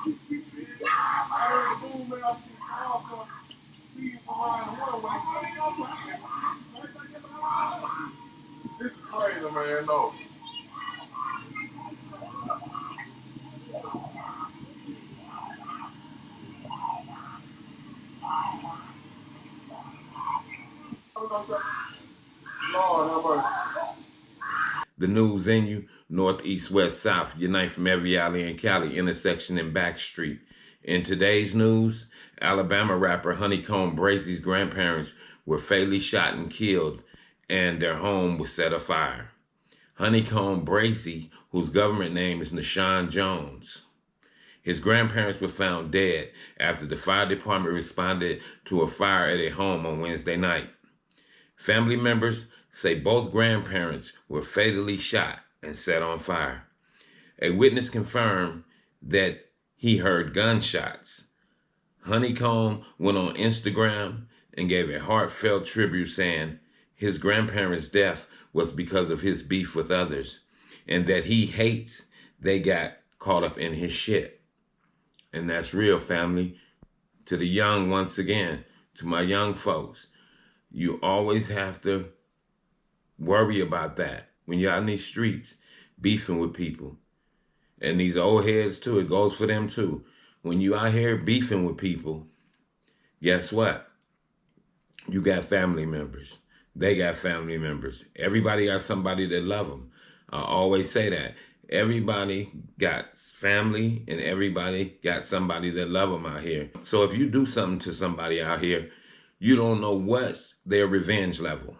I heard the boom man off the car for speeding around the one way. This is crazy, man. No. Lord have mercy. The news in you, north, east, west, south, unite from every alley in Cali, intersection and back street. In today's news, Alabama rapper HoneyKomb Brazy's grandparents were fatally shot and killed, and their home was set afire. HoneyKomb Brazy, whose government name is Nashon Jones. His grandparents were found dead after the fire department responded to a fire at a home on Wednesday night. Family members say both grandparents were fatally shot and set on fire. A witness confirmed that he heard gunshots. HoneyKomb went on Instagram and gave a heartfelt tribute saying his grandparents' death was because of his beef with others and that he hates they got caught up in his shit. And that's real, family. To the young, once again, to my young folks, you always have to worry about that when you're out in these streets beefing with people. And these old heads too, it goes for them too. When you out here beefing with people, guess what? You got family members. They got family members. Everybody got somebody that love them. I always say that. Everybody got family and everybody got somebody that love them out here. So if you do something to somebody out here, you don't know what's their revenge level.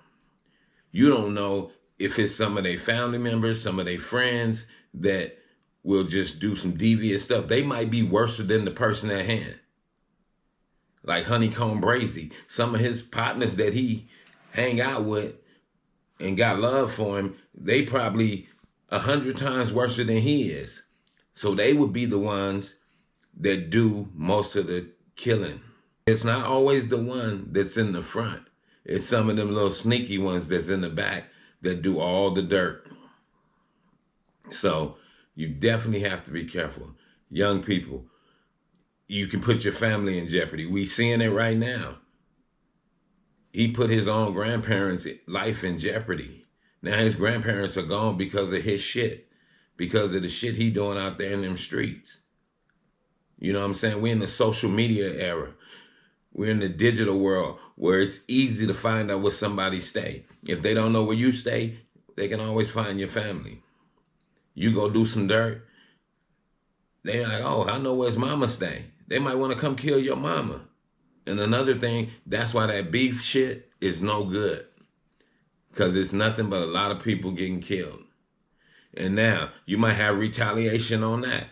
You don't know if it's some of their family members, some of their friends that will just do some devious stuff. They might be worse than the person at hand. Like HoneyKomb Brazy. Some of his partners that he hang out with and got love for him, they probably 100 times worse than he is. So they would be the ones that do most of the killing. It's not always the one that's in the front. It's some of them little sneaky ones that's in the back that do all the dirt. So you definitely have to be careful. Young people, you can put your family in jeopardy. We seeing it right now. He put his own grandparents' life in jeopardy. Now his grandparents are gone because of his shit, because of the shit he doing out there in them streets. You know what I'm saying? We're in the social media era. We're in the digital world where it's easy to find out where somebody stay. If they don't know where you stay, they can always find your family. You go do some dirt, they're like, oh, I know where his mama stay. They might want to come kill your mama. And another thing, that's why that beef shit is no good. Because it's nothing but a lot of people getting killed. And now, you might have retaliation on that.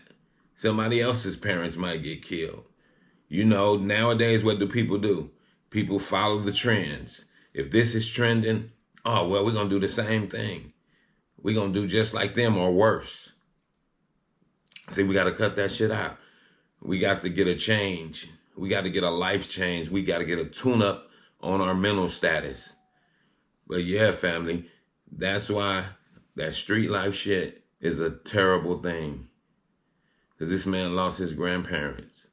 Somebody else's parents might get killed. You know, nowadays, what do? People follow the trends. If this is trending, oh, well, we're going to do the same thing. We're going to do just like them or worse. See, we got to cut that shit out. We got to get a change. We got to get a life change. We got to get a tune-up on our mental status. But yeah, family, that's why that street life shit is a terrible thing. Because this man lost his grandparents.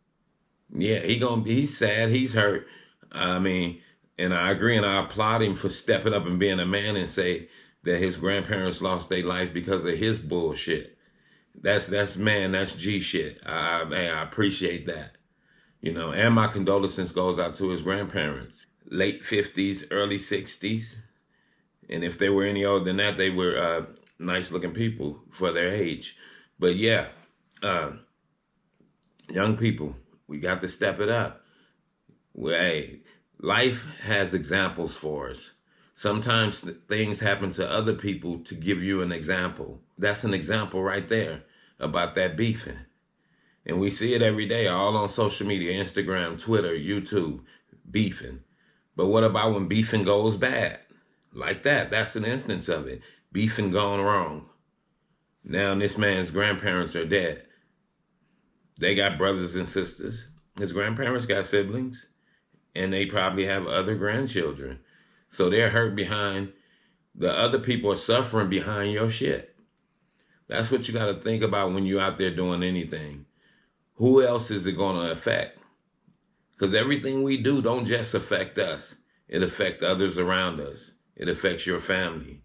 Yeah, he's sad, he's hurt. I mean, and I agree and I applaud him for stepping up and being a man and say that his grandparents lost their life because of his bullshit. That's G shit. I appreciate that. You know, and my condolences goes out to his grandparents. Late 50s, early 60s. And if they were any older than that, they were nice looking people for their age. But yeah, young people, we got to step it up. Hey, life has examples for us. Sometimes things happen to other people to give you an example. That's an example right there about that beefing. And we see it every day, all on social media, Instagram, Twitter, YouTube, beefing. But what about when beefing goes bad? Like that, that's an instance of it. Beefing gone wrong. Now this man's grandparents are dead. They got brothers and sisters. His grandparents got siblings. And they probably have other grandchildren. So they're hurt behind, the other people are suffering behind your shit. That's what you got to think about when you're out there doing anything. who else is it going to affect? Because everything we do don't just affect us. It affects others around us. It affects your family.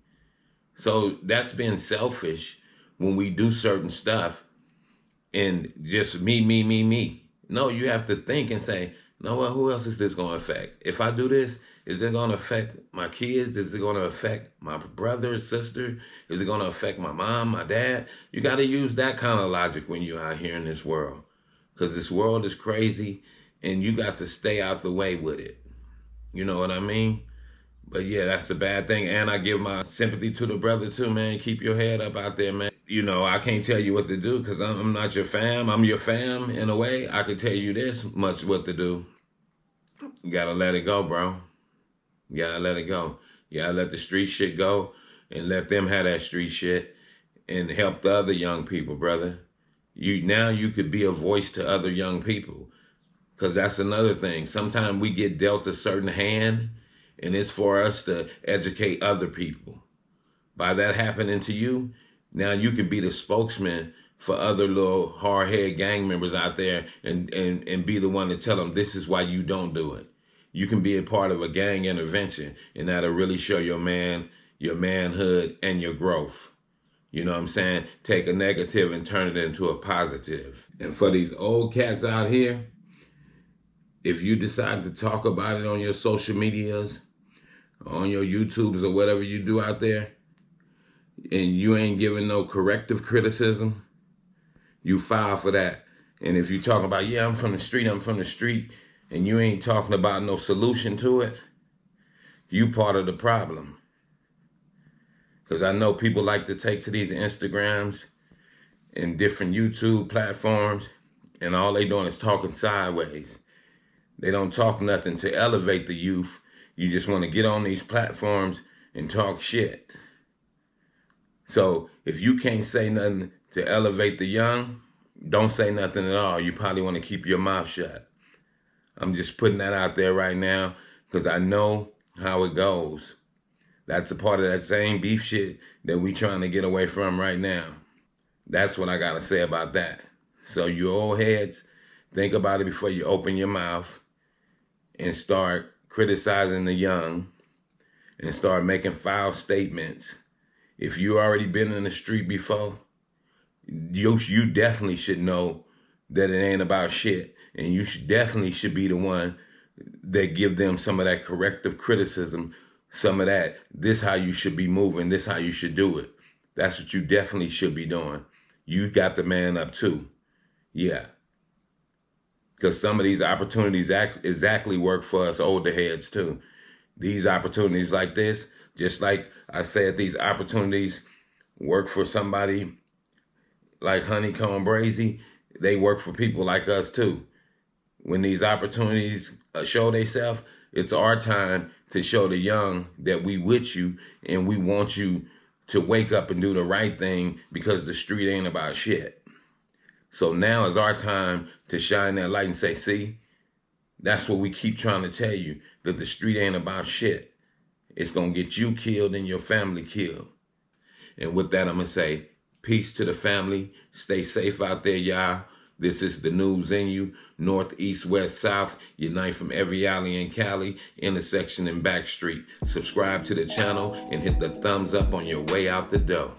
So that's being selfish when we do certain stuff and just me. No, you have to think and say, no, well, who else is this going to affect? If I do this, is it going to affect my kids? Is it going to affect my brother or sister? Is it going to affect my mom, my dad? You got to use that kind of logic when you're out here in this world. Because this world is crazy and you got to stay out the way with it. You know what I mean? But yeah, that's a bad thing. And I give my sympathy to the brother too, man. Keep your head up out there, man. You know, I can't tell you what to do because I'm not your fam. I'm your fam in a way. I can tell you this much what to do. You gotta let it go, bro. You gotta let it go. You gotta let the street shit go and let them have that street shit and help the other young people, brother. Now you could be a voice to other young people. Because that's another thing. Sometimes we get dealt a certain hand, and it's for us to educate other people. By that happening to you, now you can be the spokesman for other little hard-head gang members out there and be the one to tell them this is why you don't do it. You can be a part of a gang intervention, and that'll really show your manhood and your growth. You know what I'm saying? Take a negative and turn it into a positive. And for these old cats out here, if you decide to talk about it on your social medias, on your YouTubes or whatever you do out there, and you ain't giving no corrective criticism, you file for that. And if you talk about, yeah, I'm from the street, and you ain't talking about no solution to it, you part of the problem. Because I know people like to take to these Instagrams and different YouTube platforms, and all they doing is talking sideways. They don't talk nothing to elevate the youth. You just want to get on these platforms and talk shit. So if you can't say nothing to elevate the young, don't say nothing at all. You probably want to keep your mouth shut. I'm just putting that out there right now because I know how it goes. That's a part of that same beef shit that we trying to get away from right now. That's what I got to say about that. So you old heads, think about it before you open your mouth and start criticizing the young and start making foul statements. If you already been in the street before, you definitely should know that it ain't about shit. And you definitely should be the one that give them some of that corrective criticism, some of that, this how you should be moving, this how you should do it. That's what you definitely should be doing. You got the man up too. Yeah. Because some of these opportunities exactly work for us older heads too. These opportunities like this, just like I said, these opportunities work for somebody like HoneyKomb Brazy. They work for people like us too. When these opportunities show themselves, it's our time to show the young that we with you and we want you to wake up and do the right thing because the street ain't about shit. So now is our time to shine that light and say, see, that's what we keep trying to tell you, that the street ain't about shit. It's going to get you killed and your family killed. And with that, I'm going to say, peace to the family. Stay safe out there, y'all. This is the news in you. North, east, west, south. Unite from every alley in Cali, intersection and back street. Subscribe to the channel and hit the thumbs up on your way out the door.